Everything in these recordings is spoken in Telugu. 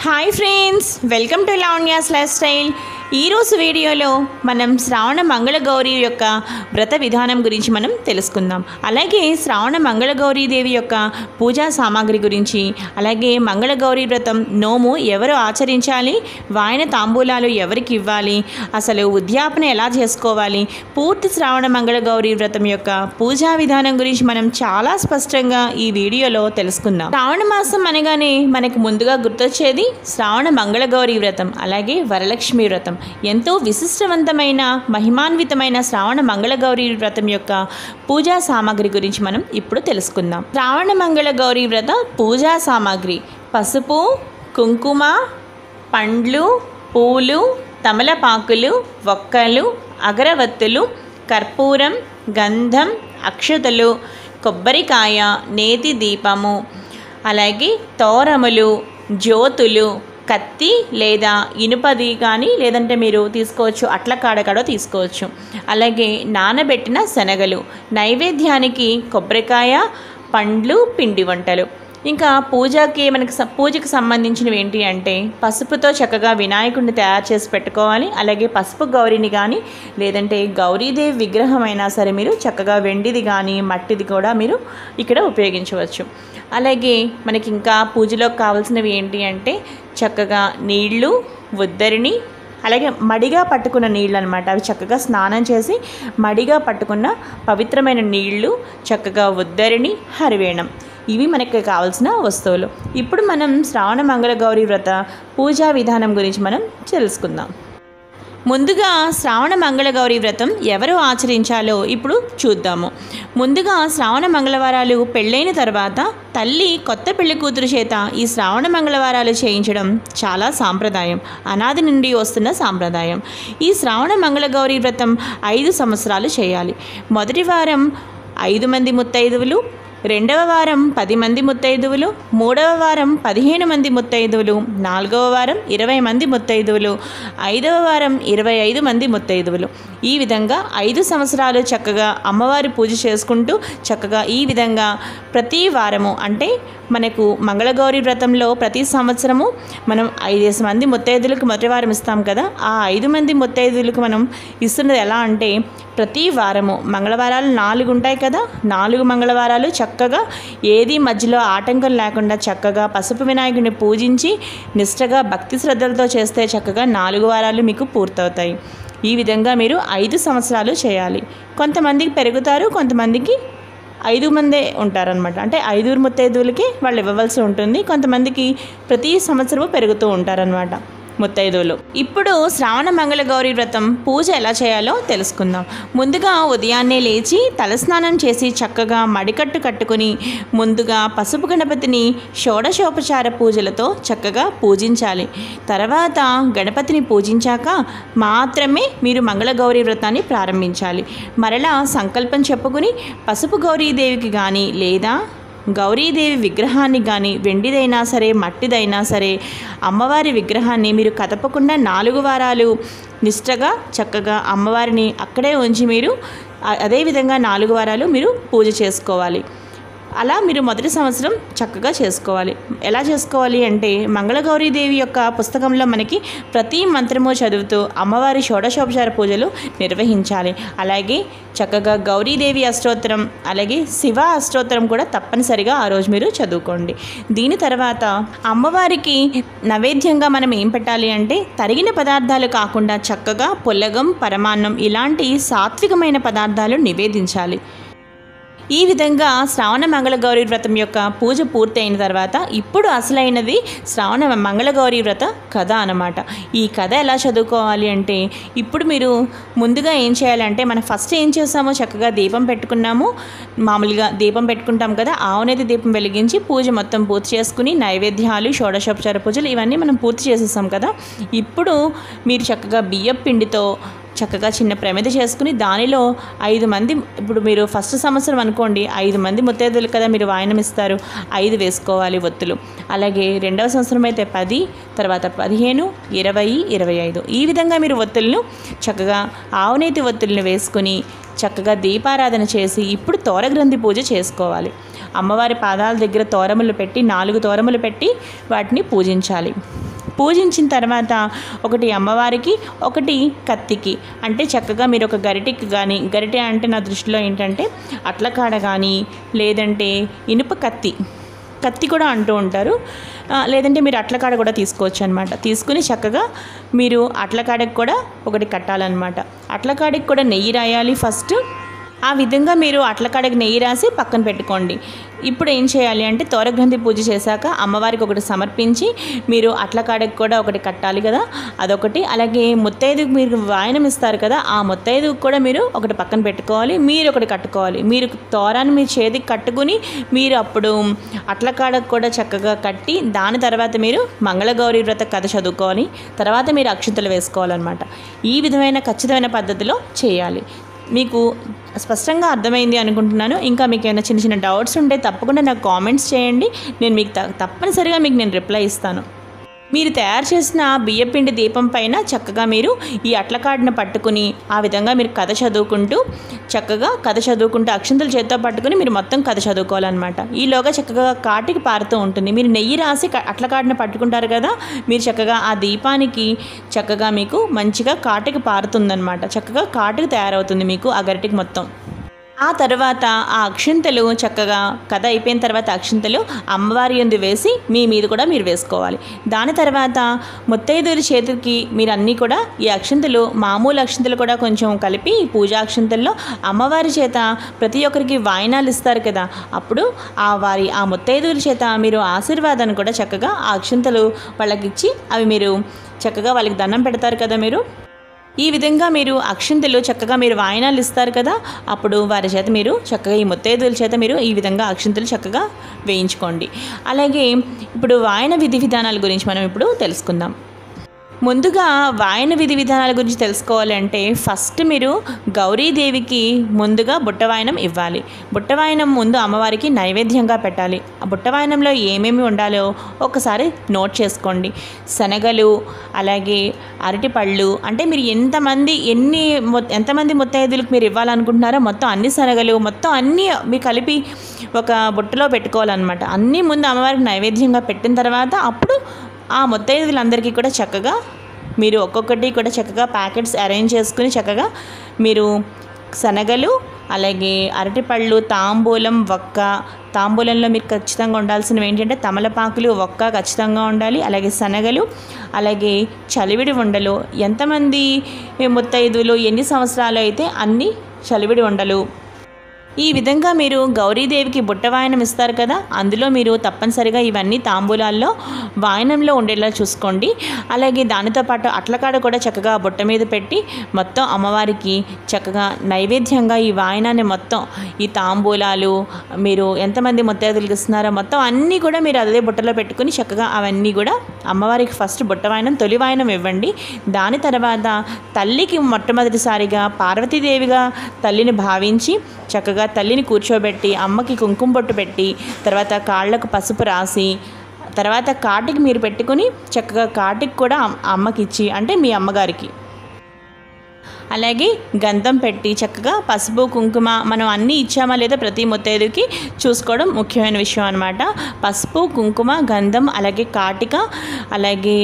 Hi friends, welcome to Lavanya's life style. ఈరోజు వీడియోలో మనం శ్రావణ మంగళగౌరి యొక్క వ్రత విధానం గురించి మనం తెలుసుకుందాం. అలాగే శ్రావణ మంగళగౌరీ దేవి యొక్క పూజా సామాగ్రి గురించి, అలాగే మంగళగౌరి వ్రతం నోము ఎవరు ఆచరించాలి, వాయన తాంబూలాలు ఎవరికి ఇవ్వాలి, అసలు ఉద్యాపన ఎలా చేసుకోవాలి, పూర్తి శ్రావణ మంగళగౌరి వ్రతం యొక్క పూజా విధానం గురించి మనం చాలా స్పష్టంగా ఈ వీడియోలో తెలుసుకుందాం. శ్రావణ మాసం అనగానే మనకు ముందుగా గుర్తొచ్చేది శ్రావణ మంగళగౌరి వ్రతం, అలాగే వరలక్ష్మి వ్రతం. ఎంతో విశిష్టవంతమైన మహిమాన్వితమైన శ్రావణ మంగళగౌరి వ్రతం యొక్క పూజా సామాగ్రి గురించి మనం ఇప్పుడు తెలుసుకుందాం. శ్రావణ మంగళగౌరి వ్రత పూజా సామాగ్రి: పసుపు, కుంకుమ, పండ్లు, పూలు, తమలపాకులు, వక్కలు, అగరవత్తులు, కర్పూరం, గంధం, అక్షతలు, కొబ్బరికాయ, నేతి దీపము, అలాగే తోరములు, జ్యోతులు, కత్తి లేదా ఇనుపది కానీ లేదంటే మీరు తీసుకోవచ్చు, అట్ల కాడకడో తీసుకోవచ్చు. అలాగే నానబెట్టిన శనగలు, నైవేద్యానికి కొబ్బరికాయ, పండ్లు, పిండి వంటలు. ఇంకా పూజకి సంబంధించినవి ఏంటి అంటే పసుపుతో చక్కగా వినాయకుడిని తయారు చేసి పెట్టుకోవాలి. అలాగే పసుపు గౌరిని కానీ లేదంటే గౌరీదేవి విగ్రహం అయినా సరే మీరు చక్కగా వెండిది కానీ మట్టిది కూడా మీరు ఇక్కడ ఉపయోగించవచ్చు. అలాగే మనకి ఇంకా పూజలోకి కావాల్సినవి ఏంటి అంటే చక్కగా నీళ్లు, ఉద్దరిని, అలాగే మడిగా పట్టుకున్న నీళ్ళు అనమాట. అవి చక్కగా స్నానం చేసి మడిగా పట్టుకున్న పవిత్రమైన నీళ్లు, చక్కగా ఉద్దరిని, హరివేణం. ఇవి మనకి కావాల్సిన వస్తువులు. ఇప్పుడు మనం శ్రావణ మంగళగౌరి వ్రత పూజా విధానం గురించి మనం తెలుసుకుందాం. ముందుగా శ్రావణ మంగళగౌరి వ్రతం ఎవరు ఆచరించాలో ఇప్పుడు చూద్దాము. ముందుగా శ్రావణ మంగళవారాలు పెళ్ళైన తర్వాత తల్లి కొత్త పెళ్లి కూతురు చేత ఈ శ్రావణ మంగళవారాలు చేయించడం చాలా సాంప్రదాయం, అనాది నుండి వస్తున్న సాంప్రదాయం. ఈ శ్రావణ మంగళగౌరి వ్రతం 5 సంవత్సరాలు చేయాలి. మొదటి వారం 5 మంది ముత్తైదువులు, రెండవ వారం 10 మంది ముత్తైదువులు, మూడవ వారం 15 మంది ముత్తైదువులు, నాలుగవ వారం 20 మంది ముత్తైదువులు, ఐదవ వారం 25 మంది ముత్తైదువులు. ఈ విధంగా 5 సంవత్సరాలు చక్కగా అమ్మవారి పూజ చేసుకుంటూ చక్కగా ఈ విధంగా ప్రతి వారము అంటే మనకు మంగళగౌరి వ్రతంలో ప్రతి సంవత్సరము మనం 5 మంది ముత్తైదులకు మొదటి వారం ఇస్తాం కదా, ఆ 5 మంది ముత్తైదులకు మనం ఇస్తున్నది ఎలా అంటే ప్రతి వారము మంగళవారాలు 4 ఉంటాయి కదా, 4 మంగళవారాలు చక్కగా ఏది మధ్యలో ఆటంకం లేకుండా చక్కగా పసుపు వినాయకుడిని పూజించి నిష్టగా భక్తి శ్రద్ధలతో చేస్తే చక్కగా 4 వారాలు మీకు పూర్తవుతాయి. ఈ విధంగా మీరు 5 సంవత్సరాలు చేయాలి. కొంతమందికి పెరుగుతారు, కొంతమందికి 5 మందే ఉంటారనమాట. అంటే 5 ముత్తైదువులకి వాళ్ళు ఇవ్వవలసి ఉంటుంది. కొంతమందికి ప్రతి సంవత్సరము పెరుగుతూ ఉంటారనమాట ముత్తైదువులు. ఇప్పుడు శ్రావణ మంగళగౌరి వ్రతం పూజ ఎలా చేయాలో తెలుసుకుందాం. ముందుగా ఉదయాన్నే లేచి తలస్నానం చేసి చక్కగా మడికట్టు కట్టుకుని ముందుగా పసుపు గణపతిని షోడశోపచార పూజలతో చక్కగా పూజించాలి. తర్వాత గణపతిని పూజించాక మాత్రమే మీరు మంగళగౌరి వ్రతాన్ని ప్రారంభించాలి. మరలా సంకల్పం చెప్పుకుని పసుపు గౌరీదేవికి కానీ లేదా గౌరీదేవి విగ్రహాన్ని కానీ వెండిదైనా సరే మట్టిదైనా సరే అమ్మవారి విగ్రహాన్ని మీరు కదపకుండా 4 వారాలు నిష్టగా చక్కగా అమ్మవారిని అక్కడే ఉంచి మీరు అదేవిధంగా 4 వారాలు మీరు పూజ చేసుకోవాలి. అలా మీరు మొదటి సంవత్సరం చక్కగా చేసుకోవాలి. ఎలా చేసుకోవాలి అంటే మంగళగౌరీదేవి యొక్క పుస్తకంలో మనకి ప్రతి మంత్రము చదువుతూ అమ్మవారి షోడశోపచార పూజలు నిర్వహించాలి. అలాగే చక్కగా గౌరీదేవి అష్టోత్తరం అలాగే శివ అష్టోత్తరం కూడా తప్పనిసరిగా ఆ రోజు మీరు చదువుకోండి. దీని తర్వాత అమ్మవారికి నైవేద్యంగా మనం ఏం పెట్టాలి అంటే తరిగిన పదార్థాలు కాకుండా చక్కగా పులగం, పరమాన్నం ఇలాంటి సాత్వికమైన పదార్థాలు నివేదించాలి. ఈ విధంగా శ్రావణ మంగళగౌరి వ్రతం యొక్క పూజ పూర్తయిన తర్వాత ఇప్పుడు అసలైనది శ్రావణ మంగళగౌరి వ్రత కథ అన్నమాట. ఈ కథ ఎలా చదువుకోవాలి అంటే ఇప్పుడు మీరు ముందుగా ఏం చేయాలంటే మనం ఫస్ట్ ఏం చేస్తామో చక్కగా దీపం పెట్టుకున్నాము. మామూలుగా దీపం పెట్టుకుంటాం కదా, ఆవునేతి దీపం వెలిగించి పూజ మొత్తం పూర్తి చేసుకుని నైవేద్యాలు, షోడశోపచార పూజలు ఇవన్నీ మనం పూర్తి చేసేస్తాం కదా. ఇప్పుడు మీరు చక్కగా బియ్యం పిండితో చక్కగా చిన్న ప్రమిద చేసుకుని దానిలో 5 మంది, ఇప్పుడు మీరు ఫస్ట్ సంవత్సరం అనుకోండి 5 మంది ముత్తైదులు కదా మీరు వాయనం ఇస్తారు, 5 వేసుకోవాలి ఒత్తులు. అలాగే రెండవ సంవత్సరం అయితే 10, తర్వాత 15, 20, 25 ఈ విధంగా మీరు ఒత్తులను చక్కగా ఆవునేతి ఒత్తులను వేసుకుని చక్కగా దీపారాధన చేసి ఇప్పుడు తోరగ్రంథి పూజ చేసుకోవాలి. అమ్మవారి పాదాల దగ్గర తోరములు పెట్టి 4 తోరములు పెట్టి వాటిని పూజించాలి. పూజించిన తర్వాత ఒకటి అమ్మవారికి, ఒకటి కత్తికి. అంటే చక్కగా మీరు ఒక గరిటెకి కానీ, గరిటె అంటే నా దృష్టిలో ఏంటంటే అట్లకాడ కానీ, లేదంటే ఇనుప కత్తి కూడా అంటూ ఉంటారు, లేదంటే మీరు అట్లకాడ కూడా తీసుకోవచ్చు అనమాట. తీసుకుని చక్కగా మీరు అట్లకాడకి కూడా ఒకటి కట్టాలన్నమాట. అట్లకాడకి కూడా నెయ్యి రాయాలి ఫస్ట్. ఆ విధంగా మీరు అట్లకాడకి నెయ్యి రాసి పక్కన పెట్టుకోండి. ఇప్పుడు ఏం చేయాలి అంటే తోరగ్రంథి పూజ చేశాక అమ్మవారికి ఒకటి సమర్పించి మీరు అట్లకాడకి కూడా ఒకటి కట్టాలి కదా, అదొకటి. అలాగే ముత్తైదుకు మీరు వాయనం ఇస్తారు కదా, ఆ ముత్తైదుకు కూడా మీరు ఒకటి పక్కన పెట్టుకోవాలి, మీరు ఒకటి కట్టుకోవాలి. మీరు తోరాన్ని మీ చేతికి కట్టుకుని మీరు అప్పుడు అట్లకాడకు కూడా చక్కగా కట్టి దాని తర్వాత మీరు మంగళగౌరి వ్రత కథ చదువుకోవాలి. తర్వాత మీరు అక్షింతలు వేసుకోవాలన్నమాట. ఈ విధమైన ఖచ్చితమైన పద్ధతిలో చేయాలి. మీకు స్పష్టంగా అర్థమైంది అనుకుంటున్నాను. ఇంకా మీకు ఏమైనా చిన్న చిన్న డౌట్స్ ఉంటే తప్పకుండా నాకు కామెంట్స్ చేయండి. నేను మీకు తప్పనిసరిగా మీకు రిప్లై ఇస్తాను. మీరు తయారు చేసిన బియ్యపిండి దీపం పైన చక్కగా మీరు ఈ అట్లకాడను పట్టుకుని ఆ విధంగా మీరు కథ చదువుకుంటూ అక్షింతలు చేత్తో పట్టుకుని మీరు మొత్తం కథ చదువుకోవాలన్నమాట. ఈలోగా చక్కగా కాటికి పారుతూ ఉంటుంది. మీరు నెయ్యి రాసి అట్లకాడను పట్టుకుంటారు కదా, మీరు చక్కగా ఆ దీపానికి చక్కగా మీకు మంచిగా కాటికి పారుతుందన్నమాట. చక్కగా కాటికి తయారవుతుంది మీకు ఆ గరిటికి మొత్తం. ఆ తర్వాత ఆ అక్షింతలు చక్కగా కథ అయిపోయిన తర్వాత అక్షింతలు అమ్మవారి యందు వేసి మీ మీద కూడా మీరు వేసుకోవాలి. దాని తర్వాత ముత్తైదుల చేతికి మీరు అన్నీ కూడా ఈ అక్షింతలు మామూలు అక్షింతలు కూడా కొంచెం కలిపి పూజా అక్షింతల్లో అమ్మవారి చేత ప్రతి ఒక్కరికి వాయినాలు ఇస్తారు కదా, అప్పుడు ఆ ముత్తైదుల చేత మీరు ఆశీర్వాదాన్ని కూడా చక్కగా ఆ అక్షింతలు వాళ్ళకి ఇచ్చి అవి మీరు చక్కగా వాళ్ళకి దండం పెడతారు కదా. మీరు ఈ విధంగా మీరు అక్షింతలు చక్కగా మీరు వాయినాలు ఇస్తారు కదా, అప్పుడు వారి చేత మీరు చక్కగా ఈ ముత్తైదుల చేత మీరు ఈ విధంగా అక్షింతలు చక్కగా వేయించుకోండి. అలాగే ఇప్పుడు వాయన విధి విధానాల గురించి మనం ఇప్పుడు తెలుసుకుందాం. ముందుగా వాయన విధి విధానాల గురించి తెలుసుకోవాలంటే ఫస్ట్ మీరు గౌరీదేవికి ముందుగా బుట్టవాయనం ఇవ్వాలి. బుట్టవాయనం ముందు అమ్మవారికి నైవేద్యంగా పెట్టాలి. ఆ బుట్టవాయనంలో ఏమేమి ఉండాలో ఒకసారి నోట్ చేసుకోండి. శనగలు, అలాగే అరటిపళ్ళు, అంటే మీరు ఎంతమంది ముత్తైదులకు మీరు ఇవ్వాలనుకుంటున్నారో మొత్తం అన్ని శనగలు మొత్తం అన్నీ మీరు కలిపి ఒక బుట్టలో పెట్టుకోవాలన్నమాట. అన్నీ ముందు అమ్మవారికి నైవేద్యంగా పెట్టిన తర్వాత అప్పుడు ఆ ముత్తైదులందరికీ కూడా చక్కగా మీరు ఒక్కొక్కటి కూడా చక్కగా ప్యాకెట్స్ అరేంజ్ చేసుకుని చక్కగా మీరు శనగలు, అలాగే అరటిపళ్ళు, తాంబూలం, వక్క. తాంబూలంలో మీరు ఖచ్చితంగా ఉండాల్సినవి ఏంటంటే తమలపాకులు, వక్క ఖచ్చితంగా ఉండాలి. అలాగే శనగలు, అలాగే చలివిడి ఉండలు. ఎంతమంది ముత్తైదులు ఎన్ని సంవత్సరాలు అయితే అన్ని చలివిడి ఉండలు. ఈ విధంగా మీరు గౌరీదేవికి బుట్ట వాయనం ఇస్తారు కదా, అందులో మీరు తప్పనిసరిగా ఇవన్నీ తాంబూలాల్లో వాయనంలో ఉండేలా చూసుకోండి. అలాగే దానితో పాటు అట్లకాడ కూడా చక్కగా బుట్ట మీద పెట్టి మొత్తం అమ్మవారికి చక్కగా నైవేద్యంగా ఈ వాయనాన్ని మొత్తం ఈ తాంబూలాలు మీరు ఎంతమంది ముత్తైదులకు ఇస్తున్నారో మొత్తం అన్నీ కూడా మీరు అదే బుట్టలో పెట్టుకుని చక్కగా అవన్నీ కూడా అమ్మవారికి ఫస్ట్ బుట్ట వాయనం తొలి వాయనం ఇవ్వండి. దాని తర్వాత తల్లికి మొట్టమొదటిసారిగా పార్వతీదేవిగా తల్లిని భావించి చక్కగా తల్లిని కూర్చోబెట్టి అమ్మకి కుంకుమ బొట్టు పెట్టి తర్వాత కాళ్ళకు పసుపు రాసి తర్వాత కాటికి మీరు పెట్టుకుని చక్కగా కాటికి కూడా అమ్మకి ఇచ్చి, అంటే మీ అమ్మగారికి అలాగే గంధం పెట్టి చక్కగా పసుపు కుంకుమ మనం అన్నీ ఇచ్చామా లేదా ప్రతి ముత్తైదుకి చూసుకోవడం ముఖ్యమైన విషయం అన్నమాట. పసుపు, కుంకుమ, గంధం, అలాగే కాటిక, అలాగే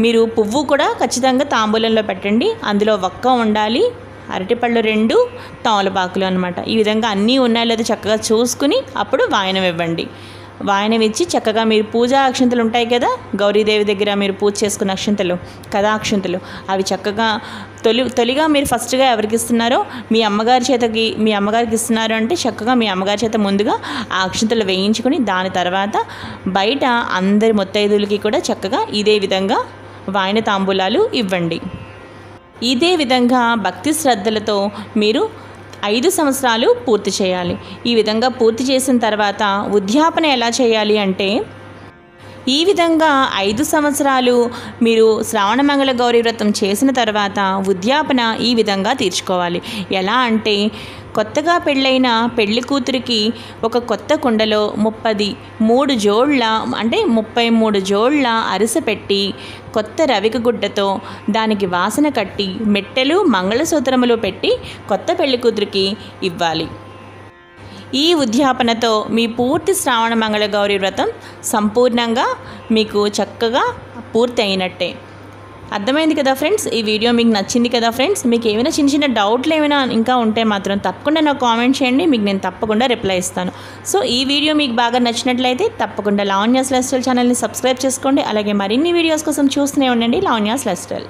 మీరు పువ్వు కూడా ఖచ్చితంగా తాంబూలంలో పెట్టండి. అందులో వక్క ఉండాలి, అరటిపళ్ళు 2, తమలపాకులు అనమాట. ఈ విధంగా అన్నీ ఉన్నాయో లేదో చక్కగా చూసుకుని అప్పుడు వాయనం ఇవ్వండి. వాయనం ఇచ్చి చక్కగా మీరు పూజా అక్షింతలు ఉంటాయి కదా, గౌరీదేవి దగ్గర మీరు పూజ చేసుకున్న అక్షింతలు, కథా అక్షింతలు, అవి చక్కగా తొలిగా మీరు ఫస్ట్గా ఎవరికి ఇస్తున్నారో మీ అమ్మగారికి ఇస్తున్నారు అంటే చక్కగా మీ అమ్మగారి చేత ముందుగా ఆ అక్షింతలు వేయించుకొని దాని తర్వాత బయట అందరి ముత్తైదులకి కూడా చక్కగా ఇదే విధంగా వాయన తాంబూలాలు ఇవ్వండి. ఇదే విధంగా భక్తి శ్రద్ధలతో మీరు 5 సంవత్సరాలు పూర్తి చేయాలి. ఈ విధంగా పూర్తి చేసిన తర్వాత ఉద్యాపన ఎలా చేయాలి అంటే ఈ విధంగా 5 సంవత్సరాలు మీరు శ్రావణమంగళ గౌరీ వ్రతం చేసిన తర్వాత ఉద్యాపన ఈ విధంగా తీర్చుకోవాలి. ఎలా అంటే కొత్తగా పెళ్ళైన పెళ్లి కూతురికి ఒక కొత్త కుండలో 33 జోళ్ళ అంటే 33 జోళ్ళ అరిసె పెట్టి కొత్త రవిక గుడ్డతో దానికి వాసన కట్టి మెట్టెలు మంగళసూత్రములు పెట్టి కొత్త పెళ్లి కూతురికి ఇవ్వాలి. ఈ ఉద్యాపనతో మీ పూర్తి శ్రావణ మంగళ గౌరీ వ్రతం సంపూర్ణంగా మీకు చక్కగా పూర్తి అయినట్టే. అర్థమైంది కదా ఫ్రెండ్స్? ఈ వీడియో మీకు నచ్చింది కదా ఫ్రెండ్స్? మీకు ఏమైనా చిన్న చిన్న డౌట్లు ఏమైనా ఇంకా ఉంటే మాత్రం తప్పకుండా నాకు కామెంట్ చేయండి, మీకు నేను తప్పకుండా రిప్లై ఇస్తాను. సో ఈ వీడియో మీకు బాగా నచ్చినట్లయితే తప్పకుండా లావణ్యాస్ లైఫ్ స్టైల్ ఛానల్ని సబ్స్క్రైబ్ చేసుకోండి. అలాగే మరిన్ని వీడియోస్ కోసం చూస్తూనే ఉండండి లావణ్యాస్ లైఫ్ స్టైల్.